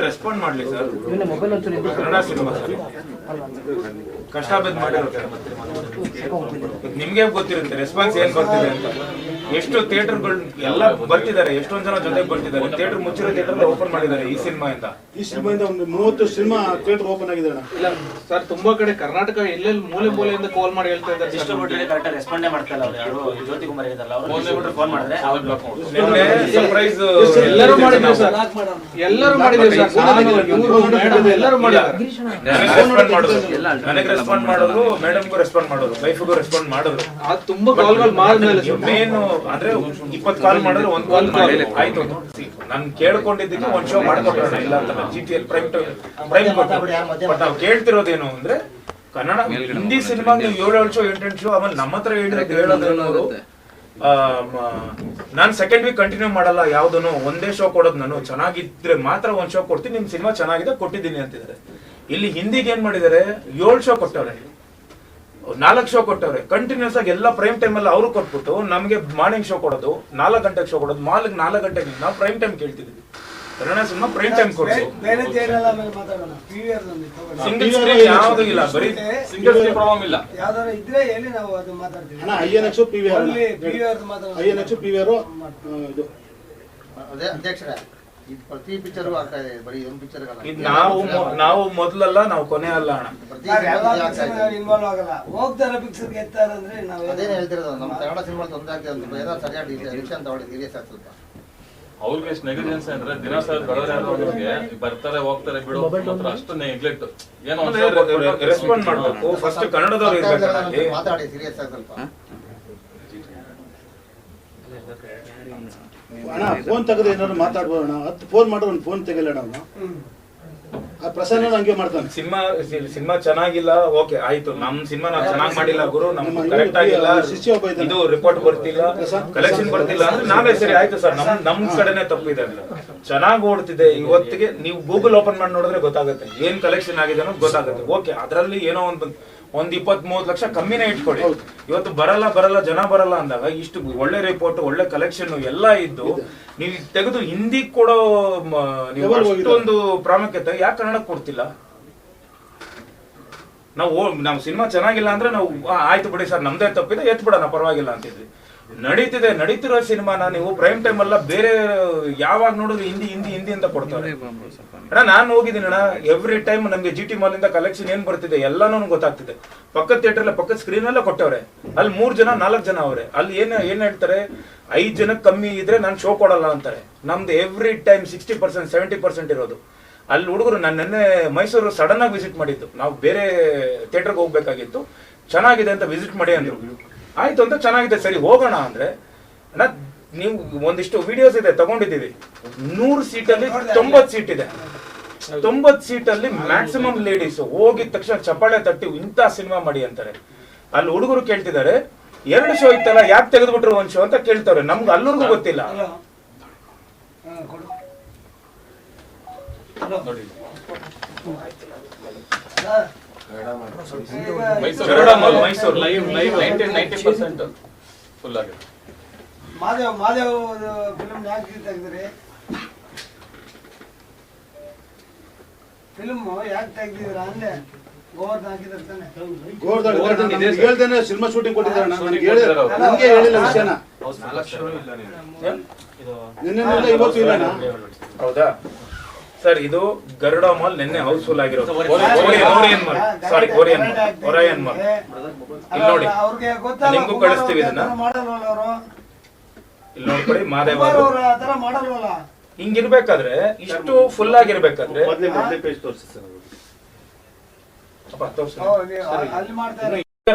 Respond ಮಾಡ್ಲಿ sir. Kannada cinema sir, ಕಷ್ಟ ಬಿದ್ದು ಮಾಡಿರುತ್ತೆ. ನಿಮ್ಗೆ ಗೊತ್ತಿರುತ್ತೆ ರೆಸ್ಪಾನ್ಸ್ ಏನ್ ಬರ್ತಿದೆ ಅಂತ. ಎಷ್ಟು ಥಿಯೇಟರ್ಗಳು ಎಲ್ಲ ಬರ್ತಿದ್ದಾರೆ, ಎಷ್ಟೊಂದ್ ಜನ ಜೊತೆಗೆ ಬರ್ತಿದ್ದಾರೆ. ಥಿಯೇಟರ್ ಮುಚ್ಚಿರೋ ಥಿಯೇಟರ್ ಓಪನ್ ಮಾಡಿದ್ದಾರೆ ಈ ಸಿನಿಮಾಯಿಂದ. ಒಂದು 30 ಸಿನಿಮಾ ಥಿಯೇಟರ್ ಓಪನ್ ಆಗಿದೆ ಇಲ್ಲ ಸರ್, ತುಂಬಾ ಕಡೆ ಕರ್ನಾಟಕ ಎಲ್ಲೆಲ್ಲಿ ಮೂಲೆಯಿಂದ ಕಾಲ್ ಮಾಡಿ ಹೇಳ್ತಾ ಇದ್ದಾರೆ. ಡಿಸ್ಟ್ರಿಬ್ಯೂಟರ್ ಕರೆಕ್ಟ್ ರೆಸ್ಪಾಂಡ್ ಮಾಡ್ತಾರೆ ಅವ್ರು. ಯಾರು ಜ್ಯೋತಿ ಕುಮಾರ್ ಇದಾರಲ್ಲ ಅವರು ಡಿಸ್ಟ್ರಿಬ್ಯೂಟರ್ ಫೋನ್ ಮಾಡಿದ್ರೆ ಅವ್ರು ಬ್ಲಾಕ್ ಮಾಡ್ತಾರೆ. ನಿನ್ನೆ ಸರ್ಪ್ರೈಸ್ ಎಲ್ಲರೂ ಮಾಡಿದ್ರು ಸರ್, ಎಲ್ಲರೂ ಮಾಡಿದ್ರು ಸರ್. ಇವರು ಮೇಡಮ್ ಎಲ್ಲರೂ ಮಾಡಿದ್ರು. ನನಗೆ ರೆಸ್ಪಾಂಡ್ ಮಾಡೋದು, ಮೇಡಮ್ಗೂ ರೆಸ್ಪಾಂಡ್ ಮಾಡೋದು, ವೈಫ್ಗೂ ರೆಸ್ಪಾಂಡ್ ಮಾಡೋದು. ಅದು ತುಂಬಾ ಕಾಲ್ಗಳು ಮಾಡಿದ್ಮೇಲೆ ಮೇನ್ ಅಂದ್ರೆ 20 ಕಾಲ್ ಮಾಡಿದ್ರೆ 1 ಕಾಲ್ ಮಾಡಿ ಆಯ್ತು. ನಾನು ಕೇಳ್ಕೊಂಡಿದ್ದಕ್ಕೆ ಒಂದ್ ಶೋ ಮಾಡ್ಕೊಟ್ಟೋಣ ಇಲ್ಲ ಅಂತ GTL ಪ್ರೈಮ್ ಬಟ್ ನಾವು ಕೇಳ್ತಿರೋದೇನು ಅಂದ್ರೆ ಕನ್ನಡ ಹಿಂದಿ ಸಿನಿಮಾ ನೀವು 7 ಶೋ 8 ಶೋ ಆಮೇಲೆ ನಮ್ಮ ಹತ್ರ ಹೇಳೋದೇನೋರು ನಾನು ಸೆಕೆಂಡ್ ವೀಕ್ ಕಂಟಿನ್ಯೂ ಮಾಡಲ್ಲ, ಯಾವ್ದನ್ನು ಒಂದೇ ಶೋ ಕೊಡೋದು. ನಾನು ಚೆನ್ನಾಗಿದ್ರೆ ಮಾತ್ರ ಒಂದ್ ಶೋ ಕೊಡ್ತೀನಿ, ನಿಮ್ ಸಿನಿಮಾ ಚೆನ್ನಾಗಿದೆ ಕೊಟ್ಟಿದ್ದೀನಿ ಅಂತಿದ್ದಾರೆ. ಇಲ್ಲಿ ಹಿಂದಿಗೆ ಏನ್ ಮಾಡಿದ್ದಾರೆ, 7 ಶೋ ಕೊಟ್ಟವ್ರೆ, 4 ಶೋ ಕೊಟ್ಟವ್ರೆ ಕಂಟಿನ್ಯೂಸ್ ಆಗಿ. ಎಲ್ಲ ಪ್ರೈಮ್ ಟೈಮ್ ಅಲ್ಲಿ ಅವರು ಕೊಟ್ಬಿಟ್ಟು ನಮ್ಗೆ ಮಾರ್ನಿಂಗ್ ಶೋ ಕೊಡೋದು, 4 ಗಂಟೆಗೆ ಶೋ ಕೊಡೋದು, 4 ಗಂಟೆಗೆ ನಾವು ಪ್ರೈಮ್ ಟೈಮ್ ಕೇಳ್ತಿದ್ವಿ. ಕನ್ನಡ ಸಿನಿಮಾ ಪ್ರೈಮ್ ಟೈಮ್ ಕೊಡ್ಸು. ಸಿಂಗಲ್ ಸ್ಕ್ರೀನ್ ಯಾವ್ದು ಇಲ್ಲ, ಬರೀ ಸಿಂಗಲ್ ಸ್ಕ್ರೀನ್ ಪ್ರಾಬ್ಲಮ್ ಇಲ್ಲ. ಯಾವ್ದಾದ್ರು ಇದ್ರೆ ಹೇಳಿ ನಾವು ಅದು ಮಾತಾಡ್ತೀವಿ. INX PVR INX PVR ಇದು ಅದೇ ಅಧ್ಯಕ್ಷರೇ, ಇದು ಪ್ರತಿ ಪಿಕ್ಚರ್ ಆಗ್ತಾ ಇದೆ, ಬರೀ ಒಂದು ಪಿಕ್ಚರ್ ಅಲ್ಲ. ಇದು ನಾವು ಮೊದಲಲ್ಲ, ನಾವು ಕೊನೆ ಅಲ್ಲ ಅಣ್ಣ. ಇನ್ವಾಲ್ವ್ ಆಗಲ್ಲ, ಹೋಗ್ತಾರ ಪಿಕ್ಚರ್ ಗೆತ್ತಾರೆ ಅಂದ್ರೆ ನಾವು ಅದೇನೇ ಹೇಳ್ತಿರೋದು. ನಮ್ಮ ಕನ್ನಡ ಸಿನಿಮಾ ತೊಂದರೆ ಆಗ್ತದೆ ಅಂತ ಏನೋ ಸರಿಯಾಗಿ ಡಿಸಿಷನ್ ತಗೊಳ್ಳಿ, ಸೀರಿಯಸ್ ಆಗ್ತದೆ. ಅವ್ರಿಗೆ ಎಷ್ಟು ನೆಗ್ಲಿಜೆನ್ಸ್ ಅಂದ್ರೆ ದಿನ ಸರ್ ಕಳೆದ್ರೆ ಬರ್ತಾರೆ ಹೋಗ್ತಾರೆ ಬಿಡು ಮಾತ್ರ ಅಷ್ಟು ನೆಗ್ಲೆಕ್ಟ್. ಏನೋ ರೆಸ್ಪಾಂಡ್ ಮಾಡ್ಬೇಕು. ಫಸ್ಟ್ ಕನ್ನಡದವ್ರು ಇರ್ಬೇಕು. ಮಾತಾಡಿ ಸೀರಿಯಸ್ ಆಗಿ ಸ್ವಲ್ಪ. ಅಣ್ಣ ಫೋನ್ ತೆಗೆದು ಏನಾದ್ರು ಮಾತಾಡ್ಬೋಣ. 10 ಫೋನ್ ಮಾಡ್ರೆ ಒಂದು ಫೋನ್ ತೆಗಿಲ್ಲ ನಾವು. ಆ ಪ್ರಸನ್ನ ಹಂಗೆ ಮಾಡ್ತಾನೆ. ಸಿನಿಮಾ ಚೆನ್ನಾಗಿಲ್ಲ, ಓಕೆ ಆಯ್ತು, ನಮ್ ಸಿನಿಮಾ ನಾವು ಚೆನ್ನಾಗಿ ಮಾಡಿಲ್ಲ ಗುರು, ನಮ್ಗೆ ಕರೆಕ್ಟ್ ಆಗಿಲ್ಲ, ಇದು ರಿಪೋರ್ಟ್ ಬರ್ತಿಲ್ಲ, ಕಲೆಕ್ಷನ್ ಬರ್ತಿಲ್ಲ ಅಂದ್ರೆ ನಾವೇ ಸರಿ ಆಯ್ತು ಸರ್, ನಮ್ ಕಡೆನೆ ತಪ್ಪಿದೆ ಅಂತ. ಚೆನ್ನಾಗಿ ಓಡ್ತಿದೆ ಇವತ್ತಿಗೆ. ನೀವು ಗೂಗಲ್ ಓಪನ್ ಮಾಡಿ ನೋಡಿದ್ರೆ ಗೊತ್ತಾಗುತ್ತೆ ಏನ್ ಕಲೆಕ್ಷನ್ ಆಗಿದೆ ಅನ್ನೋದು ಗೊತ್ತಾಗುತ್ತೆ. ಓಕೆ, ಅದ್ರಲ್ಲಿ ಏನೋ ಒಂದ್ 20-30 ಲಕ್ಷ ಕಮ್ಮಿನೇ ಇಟ್ಕೊಡಿ. ಇವತ್ತು ಬರಲ್ಲ ಜನ ಬರಲ್ಲ ಅಂದಾಗ ಇಷ್ಟು ಒಳ್ಳೆ ರಿಪೋರ್ಟ್, ಒಳ್ಳೆ ಕಲೆಕ್ಷನ್ ಎಲ್ಲ ಇದ್ದು ನೀವು ತೆಗೆದು ಹಿಂದಿ ಕೊಡೋ ನೀವು ಅಷ್ಟೊಂದು ಪ್ರಾಮುಖ್ಯತೆ ಯಾಕೆ ಕನ್ನಡ ಕೊಡ್ತಿಲ್ಲ? ನಾವು ಸಿನಿಮಾ ಚೆನ್ನಾಗಿಲ್ಲ ಅಂದ್ರೆ ನಾವು ಆಯ್ತು ಬಿಡಿ ಸರ್ ನಮ್ದೇ ತಪ್ಪಿದೆ ಎತ್ ಬಿಡೋಣ ಪರವಾಗಿಲ್ಲ ಅಂತಿದ್ವಿ. ನಡೀತಿರೋ ಸಿನಿಮಾನ ನೀವು ಪ್ರೈಮ್ ಟೈಮ್ ಅಲ್ಲ ಬೇರೆ ಯಾವಾಗ ನೋಡಿದ್ರು ಹಿಂದಿ ಅಂತ ಕೊಡ್ತಾರೆ. ಅಣ್ಣ ನಾನು ಹೋಗಿದ್ದೀನಿ ಅಣ್ಣ, ಎವ್ರಿ ಟೈಮ್ ನಮ್ಗೆ GT ಮಾಲ್ ಇಂದ ಕಲೆಕ್ಷನ್ ಏನ್ ಬರ್ತಿದೆ ಎಲ್ಲಾನು ಗೊತ್ತಾಗ್ತಿದೆ. ಪಕ್ಕದ ಥಿಯೇಟರ್ ಪಕ್ಕದ ಸ್ಕ್ರೀನ್ ಎಲ್ಲ ಕೊಟ್ಟವ್ರೆ. ಅಲ್ಲಿ 3 ಜನ 4 ಜನ ಅವ್ರೆ. ಅಲ್ಲಿ ಏನ್ ಹೇಳ್ತಾರೆ, 5 ಜನಕ್ಕೆ ಕಮ್ಮಿ ಇದ್ರೆ ನಾನು ಶೋ ಕೊಡಲ್ಲ ಅಂತಾರೆ. ನಮ್ದು ಎವ್ರಿ ಟೈಮ್ 60% 70% ಇರೋದು. ಅಲ್ಲಿ ಹುಡುಗರು ನಾನು ನೆನ್ನೆ ಮೈಸೂರು ಸಡನ್ ಆಗಿ ವಿಸಿಟ್ ಮಾಡಿದ್ದು, ನಾವು ಬೇರೆ ಥಿಯೇಟರ್ಗೆ ಹೋಗ್ಬೇಕಾಗಿತ್ತು, ಚೆನ್ನಾಗಿದೆ ಅಂತ ವಿಸಿಟ್ ಮಾಡಿ ಅಂದ್ರು. ಆಯ್ತು ಅಂತ ಚೆನ್ನಾಗಿದೆ ಸರಿ ಹೋಗೋಣ ಅಂದ್ರೆ ನೀವು ಒಂದಿಷ್ಟು ವಿಡಿಯೋಸ್ ಇದೆ ತಗೊಂಡಿದ್ದೀವಿ. 100 ಸೀಟಲ್ಲಿ 90 ಸೀಟ್ ಇದೆ. 90 ಸೀಟಲ್ಲಿ ಮ್ಯಾಕ್ಸಿಮಮ್ ಲೇಡೀಸ್ ಹೋಗಿದ ತಕ್ಷಣ ಚಪ್ಪಾಳೆ ತಟ್ಟಿ ಇಂಥ ಸಿನಿಮಾ ಮಾಡಿ ಅಂತಾರೆ. ಅಲ್ಲಿ ಹುಡುಗರು ಕೇಳ್ತಿದ್ದಾರೆ 2 ಶೋ ಇತ್ತಲ್ಲ ಯಾಕೆ ತೆಗೆದ್ಬಿಟ್ರು 1 ಶೋ ಅಂತ ಕೇಳ್ತಾರೆ. ನಮ್ಗೆ ಅಲ್ಲೂರ್ಗೂ ಗೊತ್ತಿಲ್ಲ. ಮೈಸೂರು ಲೈವ್ 90% ಫುಲ್ ಆಗಿದೆ. ಮಾದೇವ್ ಫಿಲ್ಮ್ ಯಾಕೆ ತೆಗೆದ್ರಿ? ಫಿಲ್ಮ್ ಯಾಕೆ ತೆಗ್ದಿದ್ರ ಅಂದೆ? ಗೋವರ್ಧನ್ ಹಾಕಿದ್ರೆ ತಾನೆ. ಹೇಳ್ದೇನೆ ಸಿನಿಮಾ ಶೂಟಿಂಗ್ ಕೊಟ್ಟಿದ್ದಾರೆ. ನನಗೆ ಹೇಳಿಲ್ಲ ವಿಷಯನ. ನಿನ್ನೆ ಇವತ್ತು ಇಲ್ಲ. ಹೌದಾ ಸರ್, ಇದು ಗರುಡ ಮಾಲ್ ನಿನ್ನೆ ಹೌಸ್ಫುಲ್ ಆಗಿರೋದು. ಓರಿಯನ್ ಮಾಲ್ ಇಲ್ಲಿ ನೋಡಿ, ನಿಮ್ಗೂ ಕಳಿಸ್ತೀವಿ ಇದನ್ನ. ಇಲ್ಲಿ ನೋಡ್ಕೊಳ್ಳಿ, ಮಾದೇವ ಹಿಂಗಿರ್ಬೇಕಾದ್ರೆ ಇಷ್ಟು ಫುಲ್ ಆಗಿರ್ಬೇಕಾದ್ರೆ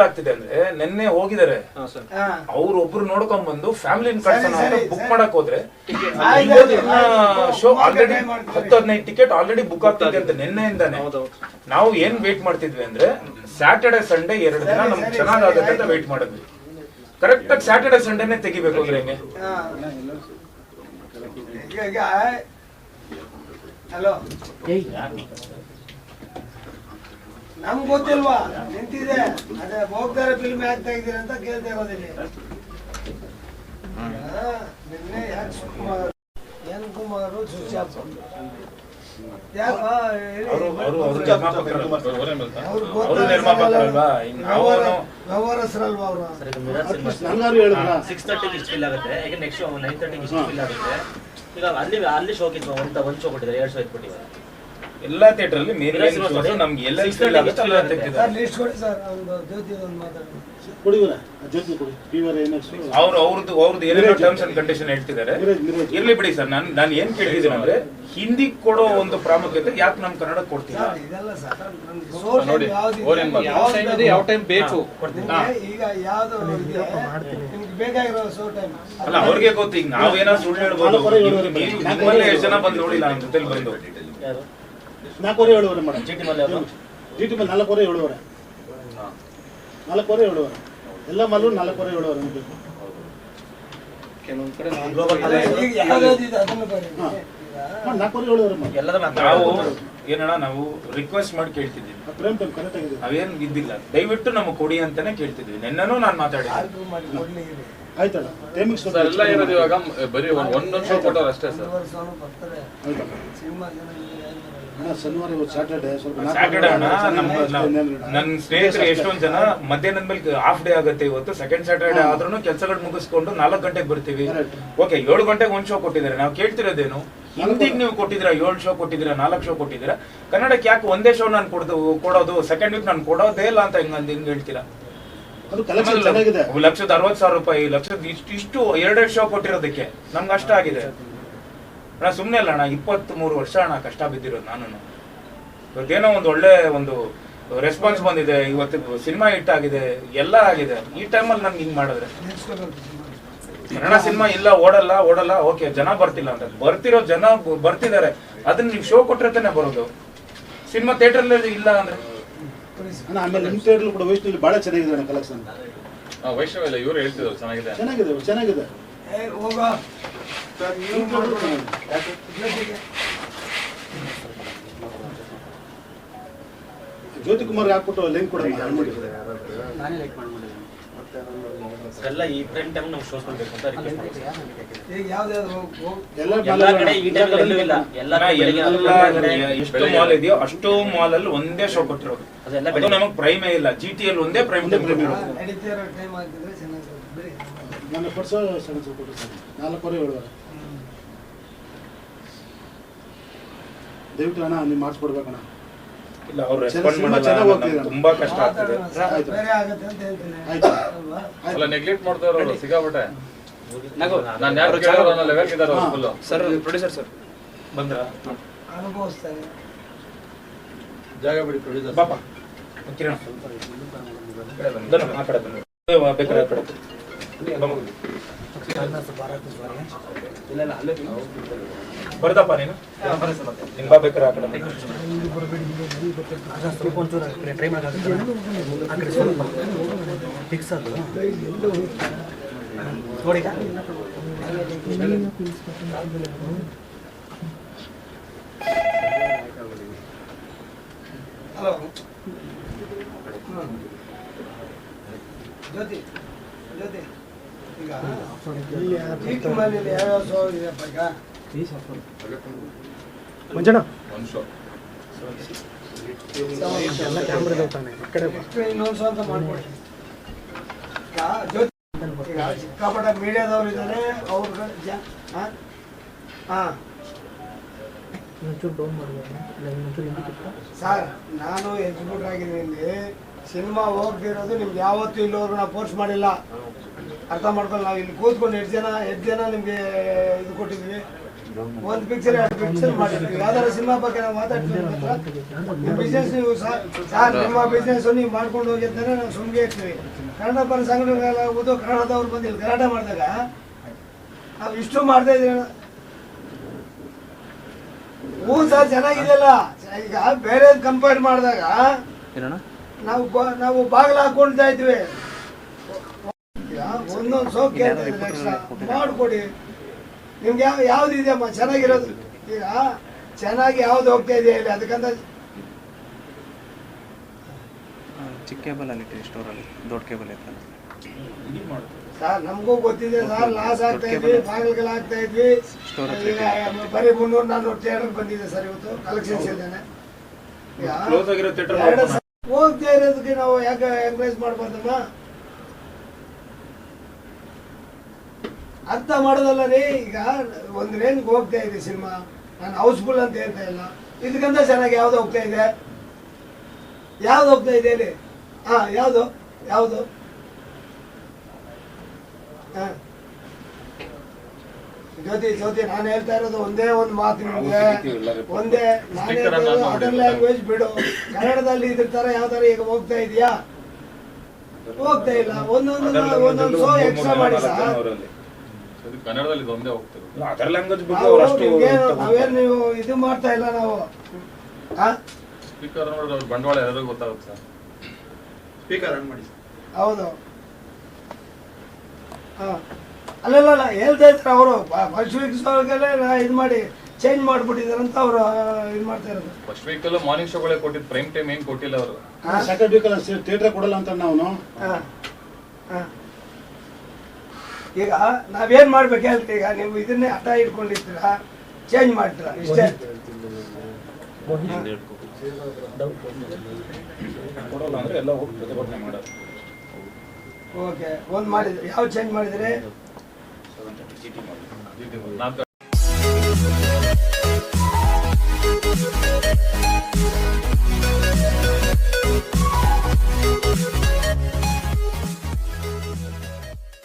ಆಗ್ತಿದೆ ಅಂದ್ರೆ ನಿನ್ನೆ ಹೋಗಿದ್ದಾರೆ ಅವ್ರು ಒಬ್ರು ನೋಡ್ಕೊಂಡ್ ಬಂದು ಫ್ಯಾಮಿಲಿ ಕಳ್ಸೋಣ ಬುಕ್ ಮಾಡಕ್ ಹೋದ್ರೆ show already 10-15 ticket already book ಆಗ್ತಿದೆ ಅಂತ ನಿನ್ನೆಯಿಂದಾನೆ. ನಾವು ಏನ್ ವೇಟ್ ಮಾಡ್ತಿದ್ವಿ ಅಂದ್ರೆ ಸ್ಯಾಟರ್ಡೆ ಸಂಡೇ 2 ದಿನ ನಮ್ಗೆ ಚೆನ್ನಾಗಾಗುತ್ತೆ ಅಂತ ವೇಟ್ ಮಾಡಿದ್ವಿ. ಕರೆಕ್ಟ್ ಆಗಿ ಸ್ಯಾಟರ್ಡೆ ಸಂಡೇನೆ ತೆಗಿಬೇಕು ಅಂದ್ರೆ ಹೆಂಗೆ? ಹಲೋ, ನಮ್ಗೆ ಗೊತ್ತಿಲ್ವಾ ನಿಂತಿದೆ? ಅದೇ ಹೋಗ್ತಾರೆ ಫಿಲ್ಮ್ ಯಾಕೆ ತೆಗ್ದಿರ ಅಂತ ಕೇಳ್ತಾ ಇರೋದಿಲ್ಲ. ಎನ್ ಕುಮಾರ್ ಸ್ವಿಚ್ ಆಫ್ ಯಾಕ ಅವರು ನಿರ್ಮಾಪಕರಲ್ವಾ? ಅವ್ರು ಅವರು ನಿರ್ಮಾಪಕರಲ್ವಾ? ಇನ್ನು ನಾವು ವ್ಯವಹಾರಸ್ಥರಲ್ವಾ ಅವರು? ಸರ್, ಇದು ಮಿರಾಜ್ ಸಿನಿಮಾ ನನಗಾರು ಹೇಳಿದ್ರ 6:30 ಇಷ್ಟು ಫಿಲ್ ಆಗುತ್ತೆ. ಈಗ ನೆಕ್ಸ್ಟ್ 9:30 ಇಷ್ಟು ಫಿಲ್ ಆಗುತ್ತೆ. ಈಗ ಅಲ್ಲಿ ಶೋಕ್ ಇತ್ತು, ಒಂದು ಶೋ ಕೊಟ್ಟಿದ್ದಾರೆ, 2 ಶೋ ಇಟ್ಬಿಟ್ಟಿದ್ದಾರೆ. ಎಲ್ಲಾ ಥಿಯೇಟರ್ ಅಲ್ಲಿ ಮೇನ್ ಶೋಸ್ ನಮ್ಗೆ ಎಲ್ಲೆಲ್ಲಿ ಫೀಲ್ ಆಗುತ್ತೆ ಅಲ್ಲ ತೆಗ್ದಿದ್ದಾರೆ. ಸರ್ ಲಿಸ್ಟ್ ಕೊಡಿ ಸರ್, ಒಂದು ಜ್ಯೋತಿ ಒಂದು ಮಾತಾಡಿ. ಕೊಡಿವರ ಜ್ಯೋತಿ ಕೊಡಿ ಪೀವರ್ ಏನೆಕ್ಸ್ ಅವ್ರದ್ದು ಏನೇನೋ ಟರ್ಮ್ಸ್ ಅಂಡ್ ಕಂಡೀಷನ್ ಹೇಳ್ತಿದ್ದಾರೆ. ಇರ್ಲಿ ಬಿಡಿ ಸರ್, ನಾನು ಏನ್ ಕೇಳ್ತಿದ್ದೀನಿ ಅಂದ್ರೆ ಹಿಂದಿ ಕೊಡೋ ಒಂದು ಪ್ರಾಮುಖ್ಯತೆ ಯಾಕೆ ನಮ್ ಕನ್ನಡ ಕೊಡ್ತಿಲ್ಲ? ಸರ್ ಇದೆಲ್ಲ ಸರ್ ನೋಡಿ, ಯಾವ ಟೈಮ್ ಇದೆ, ಯಾವ ಟೈಮ್ ಬೇಕು. ಈಗ ಯಾವ್ದು ನಿಮ್ಗೆ ಬೇಕಾಗಿರೋ ಶೋ ಟೈಮ್ ಅಲ್ಲ ಅವ್ರಿಗೆ ಗೊತ್ತು. ಈಗ ನಾವೇನೋ ಸುಳ್ಳು ಹೇಳ್ಬೋದು, ನಿಮ್ಮಲ್ಲೇ ಎಷ್ಟು ಜನ ಬಂದು ನೋಡಿಲ್ಲ ನಮ್ಮ ಜೊತೆಲಿ ಬಂದು. 4:07 ಮೇಡಮ್. GT ಮಲ್ಲಿ ಯಾವುದು? GT ಮೇಲೆ 4:07 4:07 ಎಲ್ಲ ಮಲ್ಲು 4:07 ಅನ್ಬೇಕು. ಕೆಲವೊಂದ್ ಕಡೆ ಈಗ ಯಾವ್ದಾವ್ದಿದೆ ಅದನ್ನು ಬರೀ. 4:07 ಮೇಡಮ್. ಎಲ್ಲದ ನಾವು ಏನಣ್ಣ ನಾವು ರಿಕ್ವೆಸ್ಟ್ ಮಾಡಿ ಕೇಳ್ತಿದ್ದೀವಿ. ಪ್ರೇಮ್ ಟೈಮ್ ಕರೆಕ್ಟ್ ಆಗಿದೆ. ನಾವೇನ್ ಇದ್ದಿಲ್ಲ, ದಯವಿಟ್ಟು ನಮಗೆ ಕೊಡಿ ಅಂತಾನೆ ಕೇಳ್ತಿದ್ವಿ. ನೆನ್ನೂ ನಾನು ಮಾತಾಡಿದ್ದೆ. ಆರ್ಗ್ಯೂ ಮಾಡಿ ಕೊಡ್ಲಿ ಇರಿ. ಆಯ್ತಲ್ಲ ಟೈಮಿಂಗ್ಸ್ ಸರ್ ಎಲ್ಲ ಇರೋದು ಇವಾಗ ಬರೀ ಒಂದೊಂದು ಶೋ ಕೊಟ್ಟವ್ರು ಅಷ್ಟೇ ಸರ್. ವರ್ಷನೂ ಬರ್ತಾರೆ ಸಿನಿಮಾ ಜನ ಶನಿವಾರ ಇವತ್ತು ಸ್ಯಾಟರ್ಡೆ ಸ್ವಲ್ಪ ಸ್ಯಾಟರ್ಡೆ ಅಣ್ಣ ನನ್ನ ಸ್ನೇಹಿತರು ಎಷ್ಟೊಂದ್ ಜನ ಮಧ್ಯಾಹ್ನದ ಮೇಲೆ ಹಾಫ್ ಡೇ ಆಗುತ್ತೆ ಇವತ್ತು. ಸೆಕೆಂಡ್ ಸ್ಯಾಟರ್ಡೆ ಆದ್ರೂ ಕೆಲಸಗಳು ಮುಗಿಸ್ಕೊಂಡು 4 ಗಂಟೆಗೆ ಬರ್ತೀವಿ. ಓಕೆ 7 ಗಂಟೆಗೆ ಒಂದು ಶೋ ಕೊಟ್ಟಿದ್ದಾರೆ. ನಾವು ಕೇಳ್ತಿರೋದೇನು, ಹಿಂದಿಗೆ ನೀವು ಕೊಟ್ಟಿದ್ದೀರಾ 7 ಶೋ ಕೊಟ್ಟಿದ್ದೀರಾ, 4 ಶೋ ಕೊಟ್ಟಿದ್ದೀರಾ, ಕನ್ನಡಕ್ಕೆ ಯಾಕೆ ಒಂದೇ ಶೋ ನಾನು ಕೊಡೋದು, ಸೆಕೆಂಡ್ ವೀಕ್ ನಾನು ಕೊಡೋದೇ ಇಲ್ಲ ಅಂತ ಹಿಂಗ್ ಹೇಳ್ತೀರಾ? ಅದು ಕಲೆಕ್ಷನ್ ಚೆನ್ನಾಗಿದೆ. 1,60,000 ರೂಪಾಯಿ, ಇಷ್ಟು 2 ಶೋ ಕೊಟ್ಟಿರೋದಕ್ಕೆ ನಮ್ಗೆ ಅಷ್ಟ ಆಗಿದೆ. ಅಣ್ಣ ಸುಮ್ಮನೆ ಅಲ್ಲ ಅಣ್ಣ, 23 ವರ್ಷ ಅಣ್ಣ ಕಷ್ಟ ಬಿದ್ದಿರೋದು ನಾನು. ಇವತ್ತೇನೋ ಒಂದು ಒಳ್ಳೆ ಒಂದು ರೆಸ್ಪಾನ್ಸ್ ಬಂದಿದೆ, ಇವತ್ತು ಸಿನಿಮಾ ಹಿಟ್ ಆಗಿದೆ, ಎಲ್ಲ ಆಗಿದೆ. ಈ ಟೈಮಲ್ಲಿ ನನ್ಗೆ ಹಿಂಗ್ ಮಾಡಿದ್ರೆ ಕನ್ನಡ ಸಿನಿಮಾ ಇಲ್ಲ, ಓಡಲ್ಲ. ಓಕೆ ಜನ ಬರ್ತಿಲ್ಲ ಅಂತ, ಬರ್ತಿರೋ ಜನ ಬರ್ತಿದ್ದಾರೆ. ಅದನ್ನ ನೀವು ಶೋ ಕೊಟ್ರೆ ತಾನೇ ಬರೋದು. ಸಿನಿಮಾ ಥಿಯೇಟರ್ ಇಲ್ಲ ಅಂದ್ರೆ ಅಣ್ಣ ಆಮೇಲೆ ನಿಮ್ಮ ಥಿಯೇಟರ್ ಕೂಡ ವೈಷ್ಣವಿ ಬಹಳ ಚೆನ್ನಾಗಿದೆ ಅಣ್ಣ ಕಲೆಕ್ಷನ್. ವೈಷ್ಣವ ಇಲ್ಲ, ಇವ್ರು ಹೇಳ್ತಿದ್ರು ಚೆನ್ನಾಗಿದೆ. ಚೆನ್ನಾಗಿದೆ. ಹೋಗ ಸರ್ ನೀವು ಮಾಡ್ಕೊಳ್ಳಿ. ಜ್ಯೋತಿ ಕುಮಾರ್ ಹಾಕ್ಬಿಟ್ಟು ಲಿಂಕ್ ಕೊಡೋಣ. ನಾನೇ ಲೈಕ್ ಮಾಡ್ಬಿಟ್ಟಿದ್ದೀನಿ. ಎಲ್ಲ ಈ ಪ್ರೈಮ್ ಟೈಮ್ ನಾವು ಶೋಸ್ ಮಾಡಬೇಕು ಅಂತ ರಿಕ್ವೆಸ್ಟ್ ಮಾಡ್ತೀವಿ. ಈಗ ಯಾವ್ದಾದ್ರು ಎಲ್ಲ ಕಡೆ ಈ ಟೈಮ್ ಎಲ್ಲೂ ಇಲ್ಲ. ಎಲ್ಲ ಎಷ್ಟು ಮಾಲ್ ಇದೆಯೋ ಅಷ್ಟು ಮಾಲ್ ಅಲ್ಲಿ ಒಂದೇ ಶೋ ಕೊಟ್ಟಿರೋದು. ಅದೆಲ್ಲ ಅದು ನಮಗೆ ಪ್ರೈಮೇ ಇಲ್ಲ. GTL ಒಂದೇ ಪ್ರೈಮ್ ಟೈಮ್ ಕೊಟ್ಟಿರೋದು. ನಡೀತಿರೋ ಟೈಮ್ ಹಾಕಿದ್ರೆ ಚೆನ್ನಾಗಿರುತ್ತೆ. ಬಿಡಿ ನನ್ನ ಕೊಡ್ಸೋ ಸಣ್ಣ ಕೊಟ್ಟು ಸರ್ 4:07 ದಯವಿಟ್ಟು ಅಣ್ಣ ನೀವು ಮಾಡಿಸ್ಕೊಡ್ಬೇಕಣ್ಣ. ಇಲ್ಲ ಅವ್ರು ರೆಸ್ಪಾಂಡ್ ಮಾಡಲ್ಲ, ನಮ್ಗೆ ತುಂಬಾ ಕಷ್ಟ ಆಗ್ತದೆ. ಬೇರೆ ಆಗತ್ತೆ ಅಂತ ಹೇಳ್ತೀನಿ. ಆಯ್ತು ಅಲ್ಲ ನೆಗ್ಲೆಕ್ಟ್ ಮಾಡ್ತಾರ ಅವರು ಸಿಗಾಬಿಟ್ಟೆ. ನಾನು ಯಾರು ಕೇಳೋರು ಅನ್ನೋ ಲೆವೆಲ್ ಇದ್ದಾರೆ ಅವ್ರು ಫುಲ್. ಸರ್ ಪ್ರೊಡ್ಯೂಸರ್ ಸರ್ ಬಂದ್ರ ಅನುಭವಿಸ್ತಾರೆ. ಜಾಗ ಬಿಡಿ ಪ್ರೊಡ್ಯೂಸರ್ ಬಾಪ ಕಿರಣ ಆ ಕಡೆ ಬನ್ನಿ. ಬೇಕಾದ್ರೆ ಆ ಕಡೆ ಬರ್ದಪ್ಪ ನೀನು ನಿನ್ ಬಾ ಬೇಕಾರೆ ಆ ಕಡೆ ಹಲೋ ಜ್ಯೋತಿ ಈಗ GT ಮನೇಲಿ ಯಾವ್ಯಾವ ಶೋ ಇದೆಯಪ್ಪ ಈಗ? ಒಂದು ಶೋ ಎಷ್ಟು ಇನ್ನೊಂದು ಶೋ ಅಂತ ಮಾಡ್ಕೊಡಿ. ಈಗ ಜ್ಯೋತಿ ಈಗ ಸಿಕ್ಕಾಪಟ್ಟೆ ಮೀಡಿಯಾದವ್ರು ಇದ್ದಾರೆ. ಅವ್ರ ಸರ್ ನಾನು ಎಕ್ಸಿಕ್ಯೂಟಿವ್ ಆಗಿದ್ದೀನಿ ಇಲ್ಲಿ. ಸಿನಿಮಾ ಹೋಗ್ತಿರೋದು ನಿಮ್ಗೆ ಯಾವತ್ತೂ ಇಲ್ಲಿವರೆಗೂ ನಾವು ಫೋರ್ಸ್ ಮಾಡಿಲ್ಲ. ಅರ್ಥ ಮಾಡ್ಕೊಂಡು ನಾವು ಇಲ್ಲಿ ಕೂತ್ಕೊಂಡು ಎಷ್ಟು ಜನ ನಿಮಗೆ ಇದು ಕೊಟ್ಟಿದ್ವಿ. 1 ಪಿಕ್ಚರ್ 2 ಪಿಕ್ಚರ್ ಮಾಡಿರ್ತೀವಿ. ಯಾವ್ದಾದ್ರು ಸಿನಿಮಾ ಬಗ್ಗೆ ನಾವು ಮಾತಾಡ್ತೀವಿ. ನಿಮ್ಮ ಬಿಸ್ನೆಸ್ ನೀವು ಸರ್ ನಿಮ್ಮ ಬಿಸ್ನೆಸ್ ನೀವು ಮಾಡ್ಕೊಂಡು ಹೋಗಿರ್ತಾರೆ, ನಾವು ಸುಮ್ಮನೆ ಇರ್ತೀವಿ. ಕನ್ನಡ ಪರ ಸಂಘಟನೆಗಳಾಗ್ಬೋದು, ಕನ್ನಡದವ್ರು ಬಂದು ಇಲ್ಲಿ ಗಲಾಟೆ ಮಾಡಿದಾಗ ನಾವು ಇಷ್ಟು ಮಾಡ್ತಾ ಇದ್ದೀವಿ. ಹ್ಞೂ ಸರ್ ಚೆನ್ನಾಗಿದೆಯಲ್ಲ. ಈಗ ಬೇರೆ ಕಂಪೇರ್ ಮಾಡಿದಾಗ ನಾವು ಬಾಗಿಲು ಹಾಕೊಳ್ತಾ ಇದ್ವಿ. ಒಂದೊಂದು ಶೋ ಕೇಳ್ತಾ ಮಾಡಿಕೊಡಿ. ನಿಮ್ಗೆ ಯಾವ್ದು ಇದೆಯಮ್ಮ ಚೆನ್ನಾಗಿರೋದು? ಈಗ ಚೆನ್ನಾಗಿ ಯಾವ್ದು ಹೋಗ್ತಾ ಇದೆಯಾ ಇಲ್ಲಿ? ಅದಕ್ಕಂತ ಚಿಕ್ಕ ಕೇಬಲ್ ಅಲ್ಲಿ ಸ್ಟೋರಲ್ಲಿ ದೊಡ್ಡ ಕೇಬಲ್ ಇರ್ತದೆ. ಸರ್ ನಮಗೂ ಗೊತ್ತಿದೆ ಸರ್, ಲಾಸ್ ಆಗ್ತಾ ಇದ್ವಿ, ಬಾಗಿಲ್ಗೆಲ್ಲ ಆಗ್ತಾ ಇದ್ವಿ. ಈಗ ಬರೀ 300-400 ಥಿಯೇಟರ್ ಬಂದಿದೆ ಸರ್ ಇವತ್ತು ಕಲೆಕ್ಷನ್ಸ್ ಇಲ್ದೇನೆ. ಕ್ಲೋಸ್ ಆಗಿರೋ ಥಿಯೇಟರ್ ಹೋಗ್ತಾ ಇರೋದಕ್ಕೆ ನಾವು ಯಾಕೆ ಎಂಕರೇಜ್ ಮಾಡ್ಬಾರ್ದಮ್ಮ? ಅರ್ಥ ಮಾಡೋದಲ್ಲ ರೀ. ಈಗ ಒಂದು ರೇಂಜ್ಗೆ ಹೋಗ್ತಾ ಇದೆ ಸಿನಿಮಾ, ನಾನು ಹೌಸ್ಫುಲ್ ಅಂತ ಹೇಳ್ತಾ ಇಲ್ಲ. ಇದಕ್ಕಿಂತ ಚೆನ್ನಾಗಿ ಯಾವ್ದು ಹೋಗ್ತಾ ಇದೆ? ಯಾವ್ದು ಹೋಗ್ತಾ ಇದೆ ಹೇಳಿ? ಹಾ, ಯಾವ್ದು ಯಾವ್ದು? ಹಾ, ಜ್ಯೋತಿ ನಾನು ಹೇಳ್ತಾ ಇರೋದು ಒಂದೇ ಒಂದು ಮಾತು ನಿಮಗೆ, ಒಂದೇ ನಾನು ಹೇಳ್ತಾ ಇರೋದು ಅದರ್ ಲ್ಯಾಂಗ್ವೇಜ್ ಬಿಡು. ಕನ್ನಡದಲ್ಲಿ ಇದ್ರ ತರ ಯಾವ ತರ ಈಗ ಹೋಗ್ತಾ ಇದೆಯಾ? ಹೋಗ್ತಾ ಇಲ್ಲ. ಒಂದೊಂದು ಶೋ ಎಕ್ಸ್ಟ್ರಾ ಮಾಡಿ ಸರ್. ಅದು ಕನ್ನಡದಲ್ಲಿ ಇದು ಒಂದೇ ಹೋಗ್ತಿರೋದು. ಅದರ್ ಲ್ಯಾಂಗ್ವೇಜ್ ಬಗ್ಗೆ ಅವ್ರು ಅಷ್ಟು ನಾವೇನು ನೀವು ಇದು ಮಾಡ್ತಾ ಇಲ್ಲ ನಾವು. ಸ್ಪೀಕರ್ ನೋಡಿದ್ರೆ ಅವ್ರ ಬಂಡವಾಳ ಯಾರು ಗೊತ್ತಾಗುತ್ತೆ ಸರ್. ಸ್ಪೀಕರ್ ಆನ್ ಮಾಡಿ. ಹೌದು. ಅಲ್ಲ ಹೇಳ್ತಾ ಇರ್ತಾರೆ ಅವರು ಫಸ್ಟ್ ವೀಕ್ಸ್ ಒಳಗೆಲ್ಲ ಇದು ಮಾಡಿ ಚೇಂಜ್ ಮಾಡ್ಬಿಟ್ಟಿದ್ದಾರೆ ಅಂತ ಅವರು ಇದು ಮಾಡ್ತಾ ಇರೋದು. ಫಸ್ಟ್ ವೀಕಲ್ಲೂ ಮಾರ್ನಿಂಗ್ ಶೋಗಳೇ ಕೊಟ್ಟಿದ್ದು, ಪ್ರೈಮ್ ಟೈಮ್ ಏನು ಕೊಟ್ಟಿಲ್ಲ ಅವರು. ಸೆಕೆಂಡ್ ವೀಕಲ್ಲಿ ಥಿಯೇಟರ್ ಕೊಡಲ್ಲ ಅಂತ ನಾವು. ಈಗ ನಾವೇನ್ ಮಾಡ್ಬೇಕು ಹೇಳ್ತೀವಿ? ಈಗ ನೀವು ಇದನ್ನೇ ಹಠ ಇಟ್ಕೊಂಡಿರ್ತೀರಾ, ಚೇಂಜ್ ಮಾಡ್ತೀರಾ ಇಷ್ಟೇ. ಕೊಡಲ್ಲ ಅಂದ್ರೆ ಎಲ್ಲ ಹೋಗಿ ಪ್ರತಿಭಟನೆ ಮಾಡೋದು. ಓಕೆ, ಒಂದು ಮಾಡಿದ್ರಿ. ಯಾವ ಚೇಂಜ್ ಮಾಡಿದ್ರಿ? 7:30 GT ಮಾಡಿ. ನಾಲ್ಕು